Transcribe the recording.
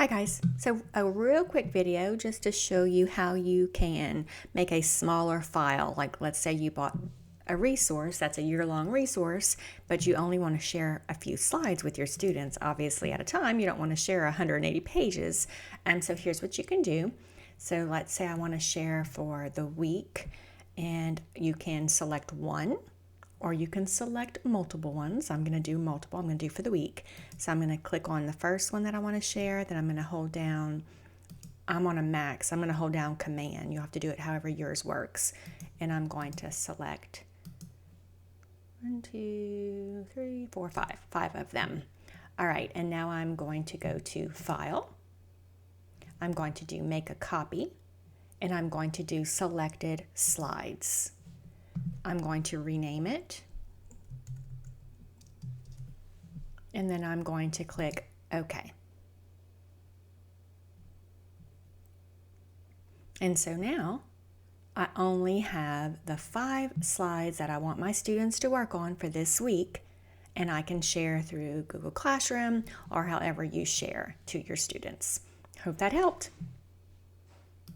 Hi guys, so a real quick video just to show you how you can make a smaller file. Like let's say you bought a resource that's a year-long resource, but you only want to share a few slides with your students, obviously at a time. You don't want to share 180 pages. So here's what you can do. So let's say I want to share for the week, and you can select one or you can select multiple ones. I'm going to do multiple. I'm going to do for the week. So I'm going to click on the first one that I want to share. Then I'm going to hold down, I'm on a Mac, so I'm going to hold down Command. You'll have to do it however yours works. And I'm going to select 1, 2, 3, 4, 5 of them. All right, and now I'm going to go to File. I'm going to do Make a Copy, and I'm going to do Selected Slides. I'm going to rename it, and then I'm going to click OK. And so now I only have the 5 slides that I want my students to work on for this week, and I can share through Google Classroom or however you share to your students. Hope that helped.